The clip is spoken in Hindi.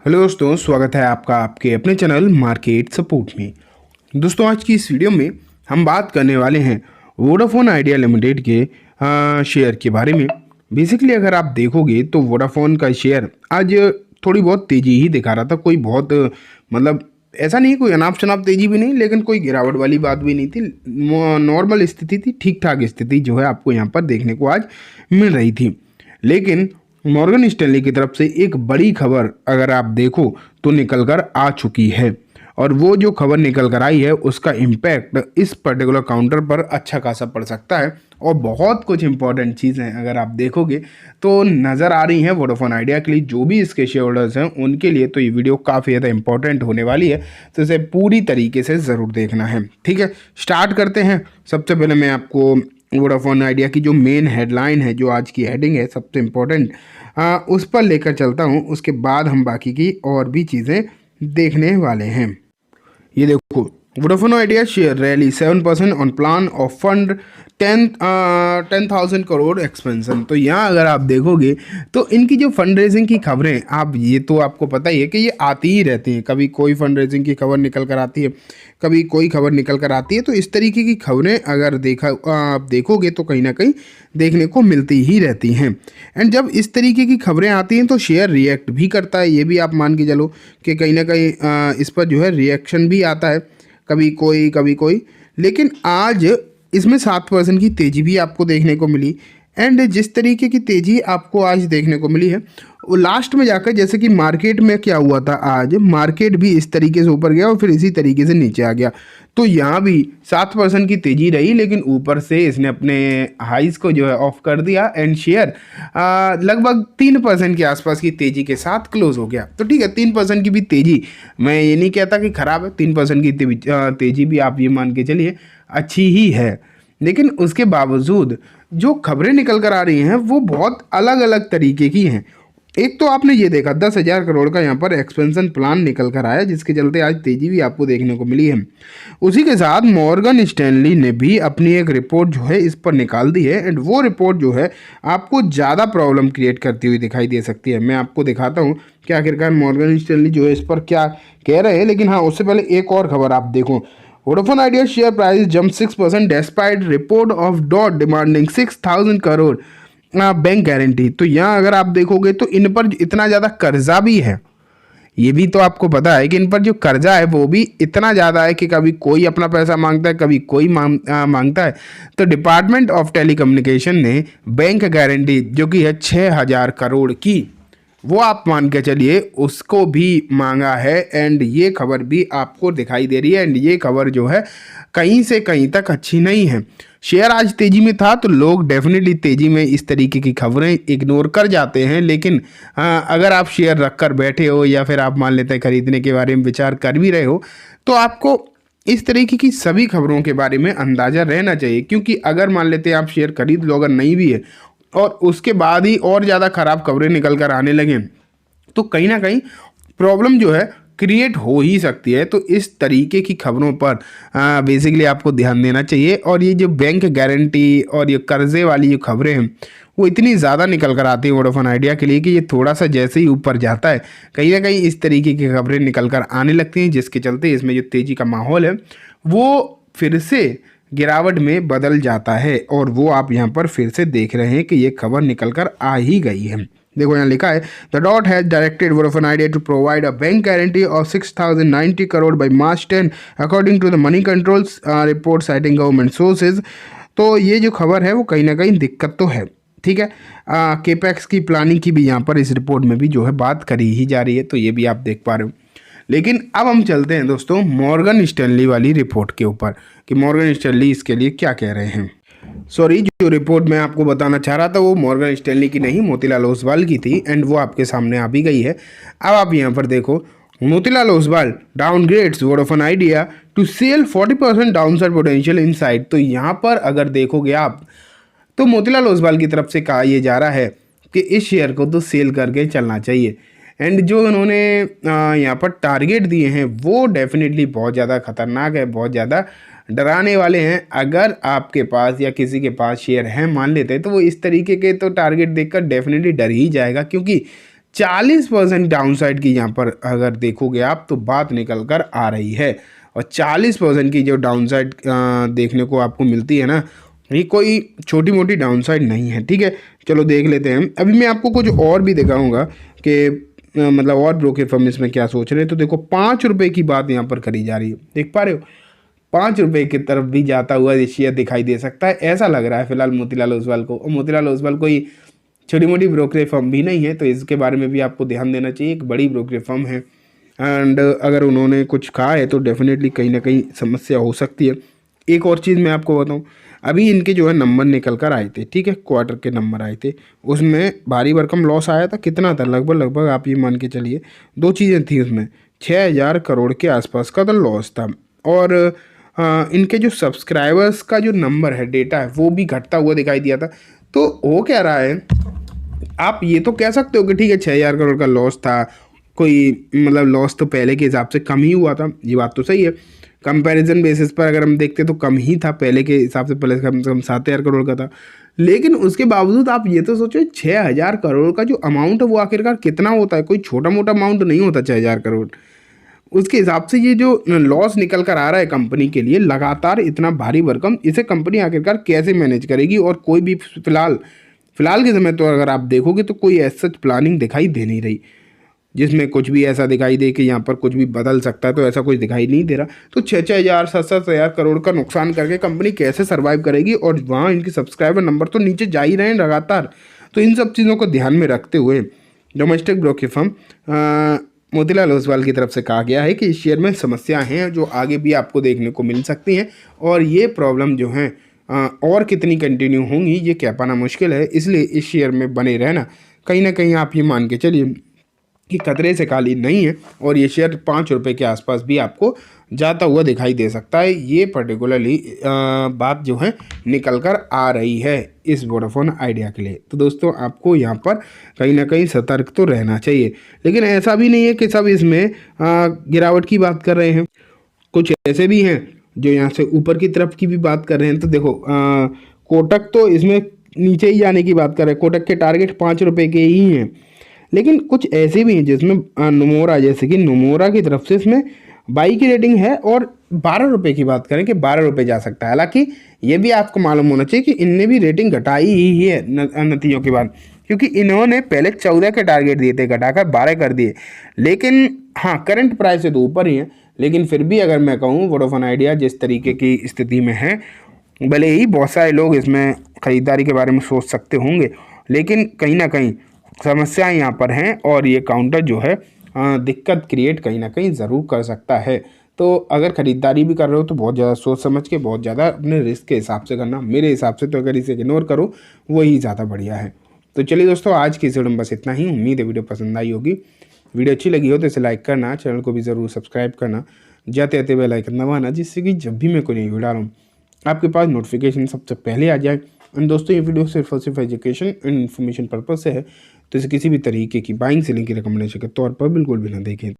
हेलो दोस्तों, स्वागत है आपका आपके अपने चैनल मार्केट सपोर्ट में। दोस्तों, आज की इस वीडियो में हम बात करने वाले हैं वोडाफोन आइडिया लिमिटेड के शेयर के बारे में। बेसिकली अगर आप देखोगे तो वोडाफोन का शेयर आज थोड़ी बहुत तेज़ी ही दिखा रहा था। कोई बहुत मतलब ऐसा नहीं, कोई अनाप शनाप तेज़ी भी नहीं, लेकिन कोई गिरावट वाली बात भी नहीं थी। नॉर्मल स्थिति थी, ठीक ठाक स्थिति जो है आपको यहाँ पर देखने को आज मिल रही थी। लेकिन मॉर्गन स्टैनली की तरफ से एक बड़ी खबर अगर आप देखो तो निकल कर आ चुकी है, और वो जो खबर निकल कर आई है उसका इम्पैक्ट इस पर्टिकुलर काउंटर पर अच्छा खासा पड़ सकता है। और बहुत कुछ इंपॉर्टेंट चीज़ें अगर आप देखोगे तो नज़र आ रही हैं वोडाफोन आइडिया के लिए। जो भी इसके शेयर होल्डर्स हैं उनके लिए तो ये वीडियो काफ़ी ज़्यादा इंपॉर्टेंट होने वाली है, तो इसे पूरी तरीके से ज़रूर देखना है। ठीक है, स्टार्ट करते हैं। सबसे पहले मैं आपको वोडाफोन आइडिया की जो मेन हेडलाइन है, जो आज की हेडिंग है सबसे इम्पोर्टेंट, उस पर लेकर चलता हूँ। उसके बाद हम बाकी की और भी चीज़ें देखने वाले हैं। ये देखो, Vodafone idea share rally 7% on plan of fund 10,000 crore expansion. तो यहाँ अगर आप देखोगे तो इनकी जो फंड रेजिंग की खबरें, आप ये तो आपको पता ही है कि ये आती ही रहती हैं। कभी कोई फंड रेजिंग की खबर निकल कर आती है, कभी कोई खबर निकल कर आती है। तो इस तरीके की खबरें अगर आप देखोगे तो कहीं ना कहीं देखने को मिलती ही रहती हैं। एंड जब इस तरीके की खबरें आती हैं तो शेयर रिएक्ट भी करता है। ये भी आप मान के चलो कि कहीं ना कहीं इस पर जो है रिएक्शन भी आता है, कभी कोई। लेकिन आज इसमें 7% की तेज़ी भी आपको देखने को मिली। एंड जिस तरीके की तेज़ी आपको आज देखने को मिली है, वो लास्ट में जाकर, जैसे कि मार्केट में क्या हुआ था, आज मार्केट भी इस तरीके से ऊपर गया और फिर इसी तरीके से नीचे आ गया। तो यहाँ भी 7% की तेज़ी रही, लेकिन ऊपर से इसने अपने हाइज को जो है ऑफ कर दिया एंड शेयर लगभग 3% के आसपास की तेज़ी के साथ क्लोज हो गया। तो ठीक है, 3% की भी तेज़ी, मैं ये नहीं कहता कि ख़राब है। 3% की तेज़ी भी आप ये मान के चलिए अच्छी ही है। लेकिन उसके बावजूद जो खबरें निकल कर आ रही हैं वो बहुत अलग अलग तरीके की हैं। एक तो आपने ये देखा 10,000 करोड़ का यहाँ पर एक्सपेंशन प्लान निकल कर आया, जिसके चलते आज तेज़ी भी आपको देखने को मिली है। उसी के साथ मॉर्गन स्टैनली ने भी अपनी एक रिपोर्ट जो है इस पर निकाल दी है। एंड वो रिपोर्ट जो है आपको ज़्यादा प्रॉब्लम क्रिएट करती हुई दिखाई दे सकती है। मैं आपको दिखाता हूँ कि आखिरकार मॉर्गन स्टैनली जो है इस पर क्या कह रहे हैं। लेकिन हाँ, उससे पहले एक और खबर आप देखो। Vodafone idea share price jump 6% despite report of dot demanding 6,000 crore bank guarantee. तो यहाँ अगर आप देखोगे तो इन पर इतना ज़्यादा कर्जा भी है। ये भी तो आपको पता है कि इन पर जो कर्जा है वो भी इतना ज़्यादा है कि कभी कोई अपना पैसा मांगता है, कभी कोई मांगता है। तो डिपार्टमेंट ऑफ टेलीकम्युनिकेशन ने बैंक गारंटी जो कि है 6,000 करोड़ की, वो आप मान के चलिए उसको भी मांगा है। एंड ये खबर भी आपको दिखाई दे रही है। एंड ये खबर जो है कहीं से कहीं तक अच्छी नहीं है। शेयर आज तेज़ी में था तो लोग डेफिनेटली तेज़ी में इस तरीके की खबरें इग्नोर कर जाते हैं। लेकिन अगर आप शेयर रख कर बैठे हो या फिर आप मान लेते हैं खरीदने के बारे में विचार कर भी रहे हो, तो आपको इस तरीके की सभी खबरों के बारे में अंदाज़ा रहना चाहिए। क्योंकि अगर मान लेते हैं आप शेयर खरीद लो, अगर नहीं भी है और उसके बाद ही और ज़्यादा ख़राब खबरें निकल कर आने लगें, तो कहीं ना कहीं प्रॉब्लम जो है क्रिएट हो ही सकती है। तो इस तरीके की खबरों पर बेसिकली आपको ध्यान देना चाहिए। और ये जो बैंक गारंटी और ये कर्जे वाली जो खबरें हैं वो इतनी ज़्यादा निकल कर आती है वोडाफोन आइडिया के लिए कि ये थोड़ा सा जैसे ही ऊपर जाता है, कहीं ना कहीं इस तरीके की खबरें निकल कर आने लगती हैं, जिसके चलते इसमें जो तेज़ी का माहौल है वो फिर से गिरावट में बदल जाता है। और वो आप यहाँ पर फिर से देख रहे हैं कि ये खबर निकल कर आ ही गई है। देखो यहाँ लिखा है, the DoT has directed Vodafone Idea to provide a bank guarantee of 6,090 crore by March 10 according to the Moneycontrol's report citing government sources. तो ये जो खबर है वो कहीं ना कहीं दिक्कत तो है। ठीक है, केपेक्स की प्लानिंग की भी यहाँ पर इस रिपोर्ट में भी जो है बात करी ही जा रही है, तो ये भी आप देख पा रहे हो। लेकिन अब हम चलते हैं दोस्तों मॉर्गन स्टैनली वाली रिपोर्ट के ऊपर कि मॉर्गन स्टैनली इसके लिए क्या कह रहे हैं। सॉरी, जो रिपोर्ट मैं आपको बताना चाह रहा था वो मॉर्गन स्टैनली की नहीं, मोतीलाल ओसवाल की थी। एंड वो आपके सामने आ भी गई है। अब आप यहाँ पर देखो, Motilal Oswal downgrades Vodafone Idea to sell 40% downside potential inside. तो यहाँ पर अगर देखोगे आप तो मोतीलाल ओसवाल की तरफ से कहा यह जा रहा है कि इस शेयर को तो सेल करके चलना चाहिए। एंड जो उन्होंने यहाँ पर टारगेट दिए हैं वो डेफिनेटली बहुत ज़्यादा खतरनाक है, बहुत ज़्यादा डराने वाले हैं। अगर आपके पास या किसी के पास शेयर हैं मान लेते हैं, तो वो इस तरीके के तो टारगेट देखकर डेफिनेटली डर ही जाएगा। क्योंकि 40% डाउनसाइड की यहाँ पर अगर देखोगे आप तो बात निकल कर आ रही है। और 40% की जो डाउनसाइड देखने को आपको मिलती है ना, ये कोई छोटी मोटी डाउनसाइड नहीं है, ठीक है। चलो देख लेते हैं। अभी मैं आपको कुछ और भी दिखाऊंगा कि मतलब और ब्रोकर फर्म इसमें क्या सोच रहे हैं। तो देखो 5 रुपये की बात यहाँ पर करी जा रही है, देख पा रहे हो। 5 रुपये की तरफ भी जाता हुआ ये शेयर दिखाई दे सकता है, ऐसा लग रहा है फिलहाल मोतीलाल ओसवाल को। और मोतीलाल ओसवाल कोई छोटी मोटी ब्रोकरेज फर्म भी नहीं है, तो इसके बारे में भी आपको ध्यान देना चाहिए। एक बड़ी ब्रोकरेज फर्म है एंड अगर उन्होंने कुछ कहा है तो डेफिनेटली कहीं ना कहीं समस्या हो सकती है। एक और चीज़ मैं आपको बताऊं, अभी इनके जो है नंबर निकल कर आए थे, ठीक है, क्वार्टर के नंबर आए थे, उसमें भारी भरकम लॉस आया था। कितना था? लगभग आप ये मान के चलिए 2 चीज़ें थी उसमें, 6,000 करोड़ के आसपास का तो लॉस था। और इनके जो सब्सक्राइबर्स का जो नंबर है, डेटा है, वो भी घटता हुआ दिखाई दिया था। तो हो क्या रहा है, आप ये तो कह सकते हो कि ठीक है 6,000 करोड़ का लॉस था, कोई मतलब लॉस तो पहले के हिसाब से कम ही हुआ था, ये बात तो सही है। कंपैरिजन बेसिस पर अगर हम देखते तो कम ही था पहले के हिसाब से, पहले कम से कम 7,000 करोड़ का था। लेकिन उसके बावजूद आप ये तो सोचो 6,000 करोड़ का जो अमाउंट है वो आखिरकार कितना होता है? कोई छोटा मोटा अमाउंट नहीं होता 6,000 करोड़। उसके हिसाब से ये जो लॉस निकल कर आ रहा है कंपनी के लिए लगातार इतना भारी भरकम, इसे कंपनी आखिरकार कैसे मैनेज करेगी? और कोई भी फिलहाल के समय तो अगर आप देखोगे तो कोई ऐसा प्लानिंग दिखाई दे नहीं रही जिसमें कुछ भी ऐसा दिखाई दे कि यहाँ पर कुछ भी बदल सकता है, तो ऐसा कुछ दिखाई नहीं दे रहा। तो 6,000 7,000 करोड़ का नुकसान करके कंपनी कैसे सर्वाइव करेगी? और वहाँ इनकी सब्सक्राइबर नंबर तो नीचे जा ही रहे हैं लगातार। तो इन सब चीज़ों को ध्यान में रखते हुए domestic broker firm Motilal Oswal की तरफ से कहा गया है कि इस शेयर में समस्याएं हैं जो आगे भी आपको देखने को मिल सकती हैं, और ये प्रॉब्लम जो हैं और कितनी कंटिन्यू होंगी ये कह पाना मुश्किल है। इसलिए इस शेयर में बने रहना कहीं ना कहीं आप ये मान के चलिए कि खतरे से खाली नहीं है, और ये शेयर 5 रुपये के आसपास भी आपको जाता हुआ दिखाई दे सकता है। ये पर्टिकुलरली बात जो है निकल कर आ रही है इस वोडाफोन आइडिया के लिए। तो दोस्तों आपको यहाँ पर कहीं ना कहीं सतर्क तो रहना चाहिए। लेकिन ऐसा भी नहीं है कि सब इसमें गिरावट की बात कर रहे हैं, कुछ ऐसे भी हैं जो यहाँ से ऊपर की तरफ की भी बात कर रहे हैं। तो देखो कोटक तो इसमें नीचे ही जाने की बात कर रहे हैं, कोटक के टारगेट 5 रुपये के ही हैं। लेकिन कुछ ऐसे भी हैं जिसमें नोमोरा, जैसे कि नोमोरा की तरफ से इसमें बाई की रेटिंग है और 12 रुपये की बात करें कि 12 रुपये जा सकता है। हालांकि ये भी आपको मालूम होना चाहिए कि इनने भी रेटिंग घटाई ही है नतीजों के बाद, क्योंकि इन्होंने पहले 14 के टारगेट दिए थे, घटाकर 12 कर दिए। लेकिन हाँ, करंट प्राइस से तो ऊपर ही है। लेकिन फिर भी अगर मैं कहूँ वोडाफोन आइडिया जिस तरीके की स्थिति में है, भले ही बहुत सारे लोग इसमें ख़रीदारी के बारे में सोच सकते होंगे, लेकिन कहीं ना कहीं समस्याएं यहाँ पर हैं, और ये काउंटर जो है दिक्कत क्रिएट कहीं ना कहीं ज़रूर कर सकता है। तो अगर ख़रीदारी भी कर रहे हो तो बहुत ज़्यादा सोच समझ के, बहुत ज़्यादा अपने रिस्क के हिसाब से करना। मेरे हिसाब से तो अगर इसे इग्नोर करो वही ज़्यादा बढ़िया है। तो चलिए दोस्तों, आज की इस वीडियो में बस इतना ही। उम्मीद है वीडियो पसंद आई होगी। वीडियो अच्छी लगी हो तो इसे लाइक करना, चैनल को भी ज़रूर सब्सक्राइब करना, जाते जाते बेल आइकन दबाना, जिससे कि जब भी मैं कोई नई वीडियो डालूँ आपके पास नोटिफिकेशन सबसे पहले आ जाए। एंड दोस्तों, ये वीडियो सिर्फ और सिर्फ एजुकेशन एंड इन्फॉर्मेशन पर्पज़ से है, तो इसे किसी भी तरीके की बाइंग सेलिंग की रिकमेंडेशन के तौर पर बिल्कुल भी ना देखें।